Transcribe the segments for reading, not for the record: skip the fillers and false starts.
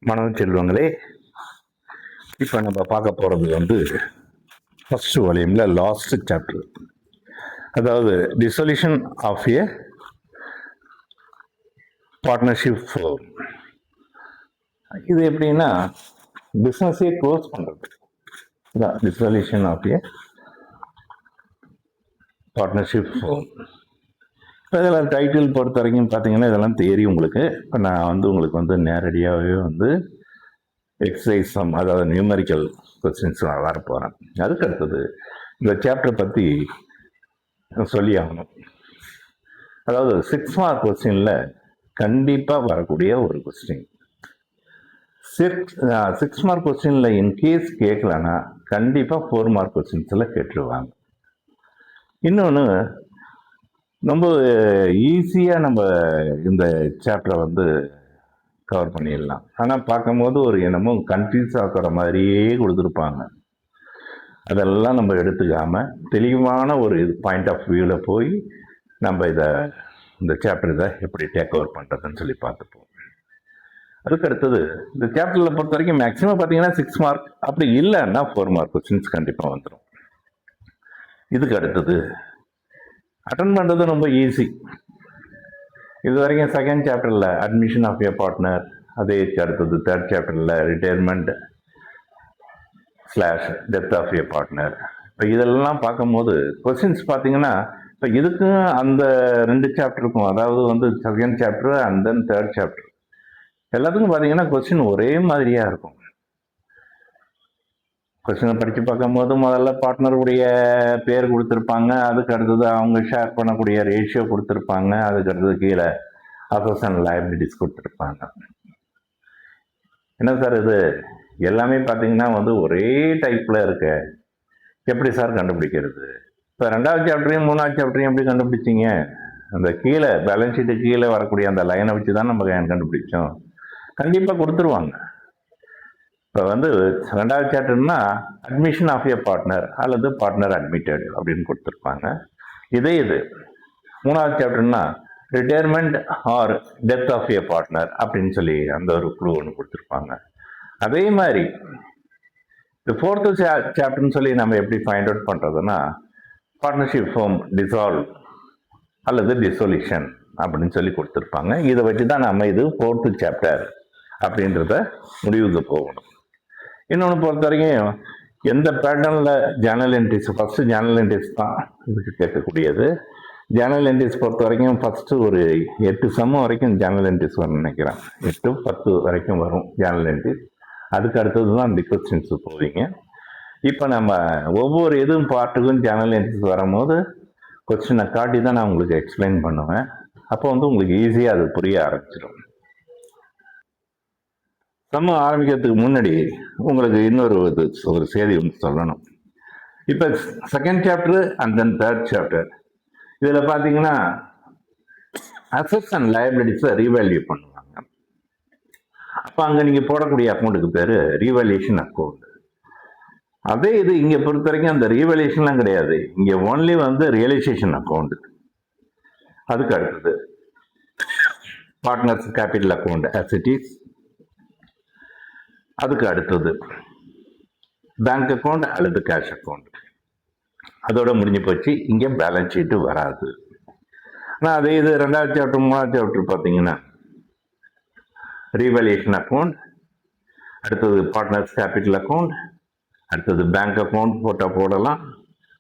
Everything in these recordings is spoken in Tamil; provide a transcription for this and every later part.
மாணவ செல்வங்களே, இப்போ நம்ம பார்க்க போகிறது ஃபர்ஸ்ட் வால்யூமில் லாஸ்ட் சாப்டர், அதாவது dissolution of a partnership firm. இது எப்படின்னா பிஸ்னஸே க்ளோஸ் பண்ணுறது தான் dissolution of a partnership firm. இப்போ இதெல்லாம் டைட்டில் பொறுத்த வரைக்கும் பார்த்தீங்கன்னா இதெல்லாம் தேரி உங்களுக்கு. இப்போ நான் உங்களுக்கு நேரடியாகவே எக்ஸசைஸ் சம், அதாவது நியூமரிக்கல் கொஸ்டின்ஸ் வர போகிறேன். அதுக்கு அடுத்தது இந்த சாப்டர் பற்றி சொல்லி ஆகணும். அதாவது 6 மார்க் கொஸ்டினில் கண்டிப்பாக வரக்கூடிய ஒரு கொஸ்டின். 6 மார்க் கொஸ்டினில் இன்கேஸ் கேட்கலன்னா கண்டிப்பாக 4 மார்க் கொஸ்டின்ஸில் கேட்டுருவாங்க. இன்னொன்று, ரொம்ப ஈஸியாக நம்ம இந்த சாப்டரை கவர் பண்ணிடலாம். ஆனால் பார்க்கும்போது ஒரு என்னமோ கன்ஃபியூஸ் ஆகிற மாதிரியே கொடுத்துருப்பாங்க. அதெல்லாம் நம்ம எடுத்துக்காம தெளிவான ஒரு பாயிண்ட் ஆஃப் வியூவில் போய் நம்ம இந்த சாப்டர் எப்படி டேக் ஓவர் பண்ணுறதுன்னு சொல்லி பார்த்துப்போம். அதுக்கு அடுத்தது இந்த சாப்டரில் பொறுத்த வரைக்கும் மேக்ஸிமம் பார்த்தீங்கன்னா 6 மார்க், அப்படி இல்லைன்னா 4 மார்க் கொஸ்டின்ஸ் கண்டிப்பாக வந்துடும். இதுக்கு அடுத்தது அட்டன் பண்ணுறது ரொம்ப ஈஸி. இது வரைக்கும் செகண்ட் சாப்டரில் அட்மிஷன் ஆஃப் ஏ பார்ட்னர், அதே அடுத்தது தேர்ட் சாப்டரில் retirement / death of a partner. இப்போ இதெல்லாம் பார்க்கும்போது கொஸ்டின்ஸ் பார்த்தீங்கன்னா இப்போ இதுக்கும் அந்த 2 சாப்டருக்கும், அதாவது second chapter and then third chapter எல்லாத்துக்கும் பார்த்தீங்கன்னா கொஸ்டின் ஒரே மாதிரியாக இருக்கும். கொஸ்டினை படித்து பார்க்கும்போது முதல்ல பார்ட்னருடைய பேர் கொடுத்துருப்பாங்க, அதுக்கு அடுத்தது அவங்க ஷேர் பண்ணக்கூடிய ரேஷியோ கொடுத்துருப்பாங்க, அதுக்கு அடுத்தது கீழே அசட்ஸ் அண்ட் லைபிலிட்டிஸ் கொடுத்துருப்பாங்க. என்ன சார் இது எல்லாமே பார்த்தீங்கன்னா ஒரே டைப்பில் இருக்கு, எப்படி சார் கண்டுபிடிக்கிறது? இப்போ 2வது சாப்டரையும் 3வது சாப்டரையும் எப்படி கண்டுபிடிச்சிங்க? அந்த கீழே பேலன்ஸ் ஷீட்டு கீழே வரக்கூடிய அந்த லைனை வச்சு தான் நம்ம கண்டுபிடிச்சோம். கண்டிப்பாக கொடுத்துருவாங்க. இப்போ 2வது சாப்டர்னா அட்மிஷன் ஆஃப் ஏ பார்ட்னர் அல்லது பார்ட்னர் அட்மிட்டட் அப்படின்னு கொடுத்துருப்பாங்க. இது 3வது சாப்டர்னா retirement or death of a partner அப்படின்னு சொல்லி அந்த ஒரு க்ளூ ஒன்று கொடுத்துருப்பாங்க. அதே மாதிரி இந்த 4th சாப்டர்னு சொல்லி நம்ம எப்படி ஃபைண்ட் அவுட் பண்ணுறதுன்னா பார்ட்னர்ஷிப் ஃபார்ம் டிசால்வ் அல்லது டிசொல்யூஷன் அப்படின்னு சொல்லி கொடுத்துருப்பாங்க. இதை வச்சு தான் நம்ம 4th சாப்டர் அப்படின்றத முடிவுக்கு போகணும். இன்னொன்று பொறுத்த வரைக்கும் எந்த பேட்டர்னில் Journal entries, first Journal entries தான் இதுக்கு கேட்கக்கூடியது. ஜேர்னல் என்ட்ரிஸ் பொறுத்த வரைக்கும் ஃபஸ்ட்டு ஒரு 8 சம் வரைக்கும் ஜேர்னல் என்ட்ரிஸ் வரும்னு நினைக்கிறேன். 8 10 வரைக்கும் வரும் ஜேர்னல் என்ட்ரிஸ். அதுக்கு அடுத்தது தான் அந்த கொஸ்டின்ஸ் போவீங்க. இப்போ நம்ம ஒவ்வொரு பார்ட்டுக்கும் ஜேர்னல் என்ட்ரிஸ் வரும்போது கொஸ்டினை காட்டி தான் நான் உங்களுக்கு எக்ஸ்பிளைன் பண்ணுவேன். அப்போ உங்களுக்கு ஈஸியாக அது புரிய ஆரம்பிச்சிடும். நம்ம ஆரம்பிக்கிறதுக்கு முன்னாடி உங்களுக்கு இன்னொரு செய்தி சொல்லணும். இப்போ second chapter and then third chapter இதில் பார்த்தீங்கன்னா அசட்ஸ் அண்ட் லைபிலிட்டிஸை ரீவேல்யூ பண்ணுவாங்க. அப்போ அங்கே நீங்கள் போடக்கூடிய அக்கௌண்ட்டுக்கு பேர் ரீவேல்யூஷன் அக்கௌண்ட். அதே இங்கே பொறுத்த வரைக்கும் அந்த ரீவேல்யூஷன்லாம் கிடையாது. இங்கே ஓன்லி ரியலைசேஷன் அக்கௌண்ட். அதுக்கு அடுத்தது partners capital account as it is. அதுக்கு அடுத்தது பேங்க் அக்கௌண்ட் அல்லது கேஷ் அக்கௌண்ட். அதோட முடிஞ்சு போச்சு. இங்கே பேலன்ஸ் ஷீட்டு வராது. ஆனால் அதே 2வது சாப்டர் 3வது சாப்டர் பார்த்தீங்கன்னா ரீவேல்யூஷன் அக்கௌண்ட், அடுத்தது பார்ட்னர்ஸ் கேபிட்டல் அக்கௌண்ட், அடுத்தது பேங்க் அக்கௌண்ட் போட்டால் போடலாம்.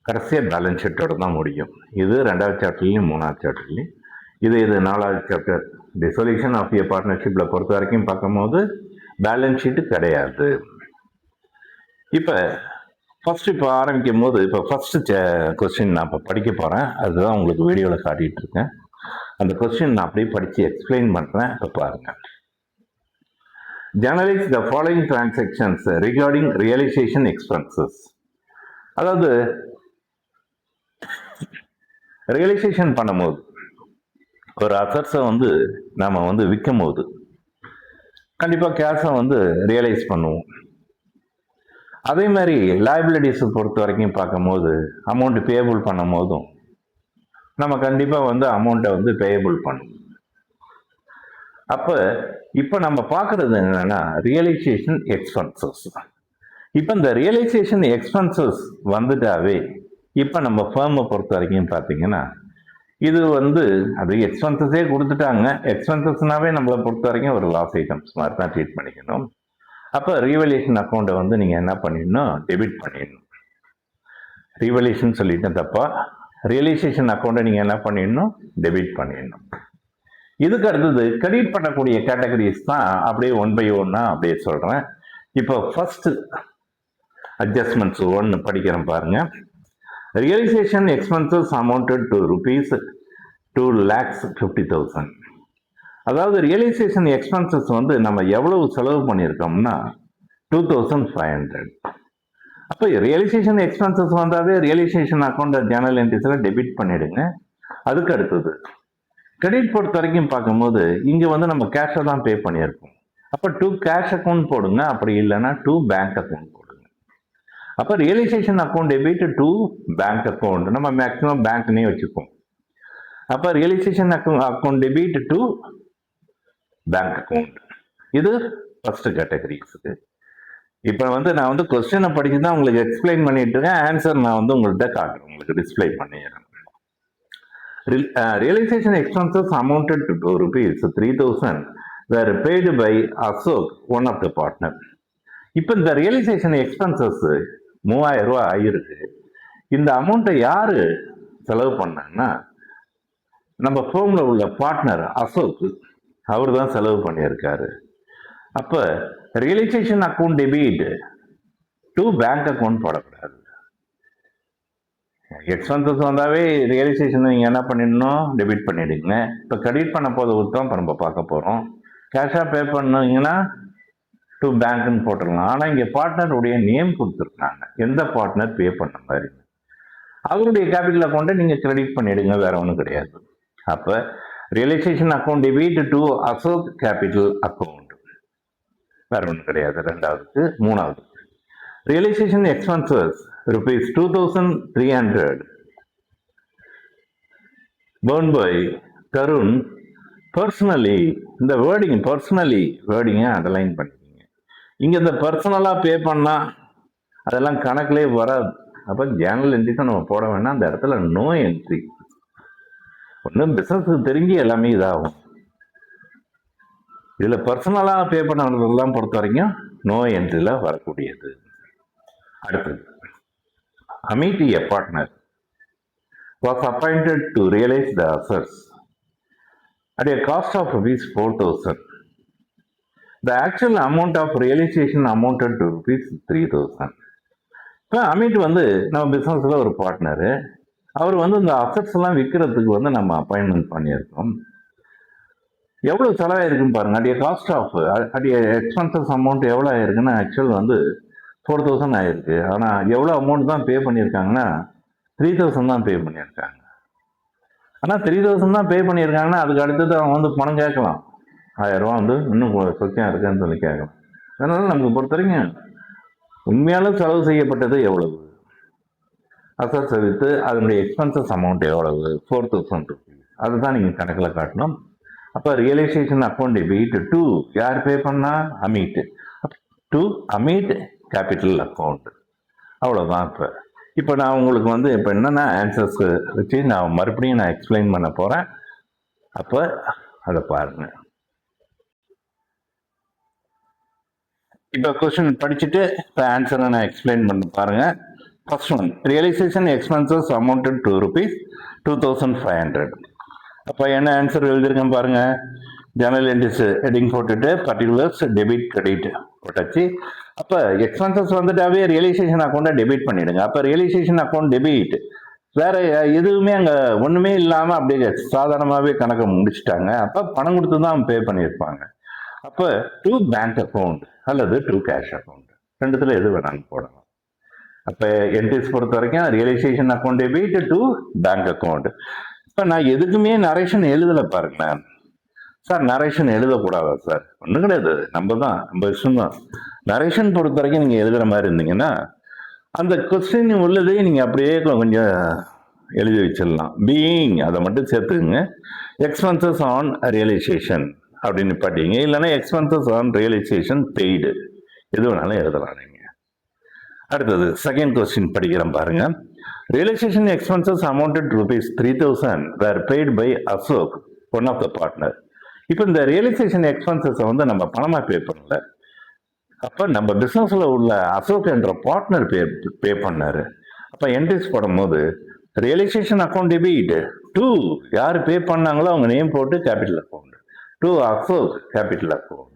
கடைசியாக பேலன்ஸ் ஷீட்டோட தான் முடியும். இது 2வது சாப்டர்லையும் 3வது சாப்டர்லையும். இது 4வது சாப்டர் டிசொல்யூஷன் ஆஃப் ஏ பார்ட்னர்ஷிப்பில் பொறுத்த வரைக்கும் பார்க்கும்போது பேலன்ஸ் ஷீட்டு கிடையாது. இப்போ ஆரம்பிக்கும் போது ஃபர்ஸ்ட் கொஸ்டின் நான் இப்போ படிக்க போகிறேன். அதுதான் உங்களுக்கு வீடியோவில் காட்டிகிட்டு இருக்கேன். அந்த கொஸ்டின் நான் அப்படியே படித்து எக்ஸ்பிளைன் பண்ணுறேன். இப்போ பாருங்கள். Journalise the following transactions regarding realisation expenses. அதாவது ரியலைசேஷன் பண்ணும்போது ஒரு அசட்ஸை நாம் விற்கும் போது கண்டிப்பாக கேஷை ரியலைஸ் பண்ணுவோம். அதே மாதிரி லைபிலிட்டிஸை பொறுத்த வரைக்கும் பார்க்கும்போது அமௌண்ட் பேபிள் பண்ணும் போதும் நம்ம கண்டிப்பாக அமௌண்ட்டை பேயபிள் பண்ணுவோம். அப்போ இப்போ நம்ம பார்க்கறது என்னன்னா ரியலைசேஷன் எக்ஸ்பென்சஸ். இப்போ இந்த ரியலைசேஷன் எக்ஸ்பென்சஸ் வந்துட்டாவே இப்போ நம்ம ஃபேர்மை பொறுத்த வரைக்கும் பார்த்தீங்கன்னா இது அது எக்ஸ்பென்சஸே கொடுத்துட்டாங்க. எக்ஸ்பென்சஸ்னாவே நம்மளை பொறுத்த வரைக்கும் ஒரு லாஸ் ஐட்டம்ஸ் மாதிரி தான் ட்ரீட் பண்ணிக்கணும். அப்போ ரீவல்யூஷன் அக்கௌண்ட்டை நீங்கள் என்ன பண்ணிடணும், டெபிட் பண்ணிடணும். ரீவல்யூஷன் சொல்லிட்டேன் தப்பா, ரியலைசேஷன் அக்கௌண்ட்டை நீங்கள் என்ன பண்ணிடணும், டெபிட் பண்ணிடணும். இதுக்கு அடுத்தது கிரெடிட் பண்ணக்கூடிய கேட்டகரிஸ் தான் அப்படியே ஒன் பை ஒன்னா அப்படியே சொல்கிறேன். இப்போ ஃபர்ஸ்ட் அட்ஜஸ்ட்மெண்ட்ஸ் ஒன்று படிக்கிறேன் பாருங்க. Realisation expenses amounted to rupees 2,50,000. அதாவது ரியலைசேஷன் எக்ஸ்பென்சஸ் நம்ம எவ்வளவு செலவு பண்ணியிருக்கோம்னா 2,500. அப்போ ரியலைசேஷன் எக்ஸ்பென்சஸ் வந்தாவே ரியலைசேஷன் அக்கௌண்ட் ஜேர்னல் என்ட்ரிஸில் டெபிட் பண்ணிடுங்க. அதுக்கு அடுத்தது கிரெடிட் பொறுத்த வரைக்கும் பார்க்கும்போது இங்கே நம்ம கேஷை தான் பே பண்ணியிருக்கோம். அப்போ 2 கேஷ் அக்கௌண்ட் போடுங்க, அப்படி இல்லைன்னா 2 பேங்க் அக்கௌண்ட் போடுங்க. அப்போ realisation account debit 2 bank account, நம்ம மேக்ஸிமம் பேங்க்னே வச்சுப்போம். அப்போ realisation account debit 2 bank account. இது ஃபர்ஸ்ட் கேட்டகரிஸுக்கு. இப்போ நான் கொஸ்டினை படிச்சு தான் உங்களுக்கு எக்ஸ்பிளைன் பண்ணிட்டு இருக்கேன். ஆன்சர் நான் உங்கள்கிட்ட காட்டுறேன், உங்களுக்கு டிஸ்பிளே பண்ணிடுறேன். Realization expenses amounted to rupees 3,000 were paid by Ashok, one of the partner. இப்போ இந்த ரியலைசேஷன் எக்ஸ்பென்சஸ் 3,000 ரூபாய் ஆயிருக்கு. இந்த அமௌண்ட்டை யாரு செலவு பண்ணாங்கன்னா நம்ம ஃபோம்ல உள்ள பார்ட்னர் அசோக், அவர் தான் செலவு பண்ணியிருக்காரு. அப்போ realisation account debit 2 bank account போடக்கூடாது. எக்ஸ்பென்சஸ் வந்தாவே ரியலைசேஷன் நீங்கள் என்ன பண்ணிடணும், டெபிட் பண்ணிடுங்க. இப்போ கிரெடிட் பண்ண போது தான் இப்போ நம்ம பார்க்க போகிறோம். கேஷாக பே பண்ணீங்கன்னா 2 பேங்க்னு போட்டுடலாம். ஆனால் இங்கே பார்ட்னருடைய நேம் கொடுத்துருக்காங்க, எந்த பார்ட்னர் பே பண்ண மாதிரி. அவருடைய கேபிட்டல் அக்கௌண்ட்டை நீங்கள் கிரெடிட் பண்ணிடுங்க, வேற ஒன்றும் கிடையாது. அப்போ realisation account debit 2 Ashok capital account, வேற ஒன்றும் கிடையாது. ரெண்டாவதுக்கு. மூணாவது realisation expenses rupees 2,300 borne by Tarun personally. இந்த வேர்டிங் பர்சனலி வேர்டிங்கை அண்டர்லைன் பண்ணிக்கிங்க. இங்கே இந்த பர்சனலாக பே பண்ணால் அதெல்லாம் கணக்கிலே வராது. அப்போ ஜேர்னல் என்ட்ரிஸை நம்ம போட வேணாம். அந்த இடத்துல நோ என்ட்ரி. ஒன்றும் பிஸ்னஸுக்கு தெரிஞ்சு எல்லாமே இதாகும். இதில் பர்சனலாக பே பண்ணலாம் பொறுத்த வரைக்கும் நோ என்ட்ரியில் வரக்கூடியது. அடுத்தது Amit, a partner, was appointed to realize the assets at a cost of rupees 4,000. The actual amount of realization amounted to rupees 3,000. இப்போ அமிட் நம்ம பிஸ்னஸில் ஒரு பார்ட்னரு. அவர் இந்த அசட்ஸ் எல்லாம் விற்கிறதுக்கு நம்ம அப்பாயின்மெண்ட் பண்ணியிருக்கோம். எவ்வளோ செலவாயிருக்குன்னு பாருங்க. அடைய காஸ்ட் ஆஃப் அடைய எக்ஸ்பென்சஸ் அமௌண்ட் எவ்வளோ ஆயிருக்குன்னா ஆக்சுவல் 4,000 ஆயிருக்கு. ஆனால் எவ்வளோ அமௌண்ட் தான் பே பண்ணியிருக்காங்கன்னா 3,000 தான் பே பண்ணியிருக்காங்க. ஆனால் 3,000 தான் பே பண்ணியிருக்காங்கன்னா அதுக்கு அடுத்தது அவன் பணம் கேட்கலாம். 1,000 ரூபா இன்னும் சொச்சம் இருக்குன்னு சொல்லி கேட்கலாம். அதனால நமக்கு பொறுத்த வரைக்கும் உண்மையாலும் செலவு செய்யப்பட்டது எவ்வளவு, அசட்ஸை விற்று அதனுடைய எக்ஸ்பென்சஸ் அமௌண்ட் எவ்வளவு, 4,000 rupees. அதுதான் நீங்கள் கணக்கில் காட்டணும். அப்போ ரியலைசேஷன் அக்கௌண்ட் டெபிட் 2 யார் பே பண்ணா, அமிட். 2 AMET capital account. அவ்வளோதான். இப்போ நான் உங்களுக்கு இப்போ என்னென்னா ஆன்சர்ஸ் வச்சு நான் மறுபடியும் எக்ஸ்பிளைன் பண்ண போகிறேன். அப்போ அதை பாருங்கள். இப்போ கொஸ்டின் படிச்சுட்டு இப்போ ஆன்சரை நான் எக்ஸ்பிளைன் பண்ண பாருங்கள். First one, realisation expenses amounted to rupees 2,500. அப்போ என்ன ஆன்சர் எழுதியிருக்கேன் பாருங்கள். ஜேர்னல் என்ட்ரிஸ் ஹெட்டிங் போட்டுட்டு பர்டிகுலர்ஸ் டெபிட் கிரெடிட் போட்டாச்சு. அப்போ எக்ஸ்பென்சஸ் வந்துட்டாவே ரியலைசேஷன் அக்கௌண்ட்டை டெபிட் பண்ணிடுங்க. அப்போ ரியலைசேஷன் அக்கௌண்ட் டெபிட், வேற எதுவுமே அங்கே ஒன்றுமே இல்லாமல் அப்படியே சாதாரணமாகவே கணக்கை முடிச்சுட்டாங்க. அப்போ பணம் கொடுத்து தான் பே பண்ணியிருப்பாங்க. அப்போ 2 பேங்க் அக்கௌண்ட் அல்லது 2 கேஷ் அக்கௌண்ட், ரெண்டுத்தில் எது வேணாலும் போடலாம். அப்போ என்ட்ரிஸ் பொறுத்த வரைக்கும் realisation account debit 2 bank account. இப்போ நான் எதுக்குமே நரேஷன் எழுதலை பாருங்களேன். சார் நரேஷன் எழுதக்கூடாதா சார்? ஒன்றும் கிடையாது, நம்ம இஷ்டம் தான். நரேஷன் பொறுத்த வரைக்கும் நீங்கள் எழுதுகிற மாதிரி இருந்தீங்கன்னா அந்த கொஸ்டின் உள்ளதே நீங்கள் அப்படியே கொஞ்சம் எழுதி வச்சிடலாம். பீயிங் அதை மட்டும் சேர்த்துக்குங்க. எக்ஸ்பென்சஸ் ஆன் ரியலைசேஷன் அப்படின்னு நிப்பாட்டிங்க. இல்லைன்னா எக்ஸ்பென்சஸ் ஆன் ரியலைசேஷன் பெய்டு, எது வேணாலும் எழுதலாம் நீங்க. அடுத்தது செகண்ட் கொஸ்டின் படிக்கிறேன் பாருங்க. Realisation expenses amounted ₹3,000 were paid by Ashok, one of the partner. இப்போ இந்த ரியலைசேஷன் எக்ஸ்பென்சஸை வந்து நம்ம பணமா பே பண்ணல, அப்போ நம்ம பிஸ்னஸ்ல உள்ள அசோக் என்ற பார்ட்னர் பே பண்ணாரு. அப்போ என்ட்ரிஸ் போடும்போது ரியலைசேஷன் அக்கௌண்ட் டெபிட் டு யார் பே பண்ணாங்களோ அவங்க நேம் போட்டு capital account, to Ashok capital account.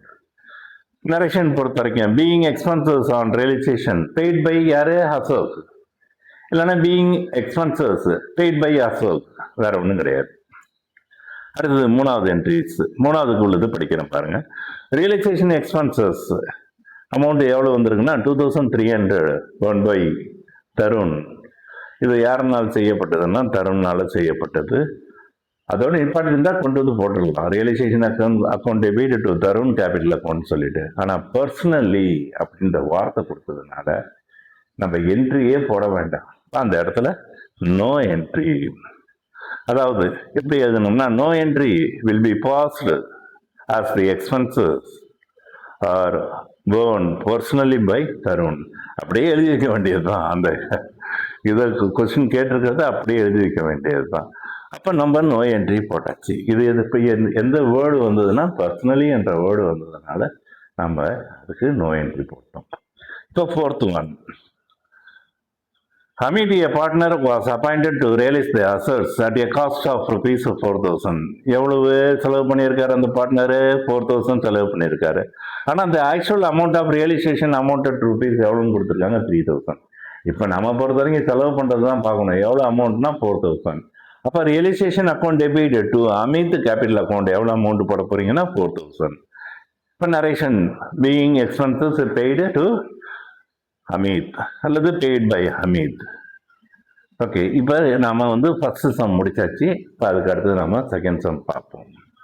Narration பொறுத்த வரைக்கும் being expenses on realisation paid by யாரு, அசோக். இல்லைன்னா being expenses paid by Ashok, வேற ஒன்றும் கிடையாது. அடுத்தது மூணாவது என்ட்ரிஸ், மூணாவதுக்கு உள்ளது படிக்கிறேன் பாருங்க. ரியலைசேஷன் எக்ஸ்பென்சஸ் அமௌண்ட் எவ்வளோ வந்திருக்குன்னா 2300 ஒன் பை தருண். இது யாருனால செய்யப்பட்டதுன்னா தருணால செய்யப்பட்டது. அதோட இம்பார்ட்டன்ட் தான் கொண்டு வந்து போட்டுடலாம், realisation account debit to Tarun capital account சொல்லிட்டு. ஆனால் பர்சனலி அப்படின்ற வார்த்தை கொடுத்ததுனால நம்ம என்ட்ரியே போட வேண்டாம், அந்த இடத்துல நோ என்ட்ரி. அதாவது எப்படி எழுதணும்னா no entry will be passed as the expenses are borne personally by Tarun, அப்படியே எழுதி வைக்க வேண்டியது தான். அந்த இதை கொஸ்டின் கேட்டிருக்கிறத அப்படியே எழுதி வைக்க வேண்டியது தான். அப்போ நம்ம நோ என்ட்ரி போட்டாச்சு. இது இப்போ எந்த வேர்டு வந்ததுன்னா பர்சனலி என்ற வேர்டு வந்ததுனால நம்ம அதுக்கு நோ என்ட்ரி போட்டோம். இப்போ fourth one, Hamid, a partner, was appointed to realize the assets at a cost of ₹4,000. எவ்வளவு செலவு பண்ணியிருக்காரு அந்த பார்ட்னரு? 4,000 செலவு பண்ணியிருக்காரு. ஆனால் அந்த actual amount of realisation amounted rupees எவ்வளோன்னு கொடுத்துருக்காங்க? 3,000. இப்போ நம்ம பொறுத்த வரைக்கும் செலவு பண்ணுறது தான் பார்க்கணும். எவ்வளோ அமௌண்ட்னா 4,000. அப்போ realisation account debit to Amit capital account எவ்வளோ அமௌண்ட் போட போறீங்கன்னா 4,000. இப்போ narration being expenses paid to Amit அல்லது பெய்ட் பை அமித். ஓகே, இப்போ நம்ம வந்து ஃபர்ஸ்ட் சம் முடிச்சாச்சு. இப்போ அதுக்கு அடுத்து நம்ம செகண்ட் சம் பார்ப்போம்.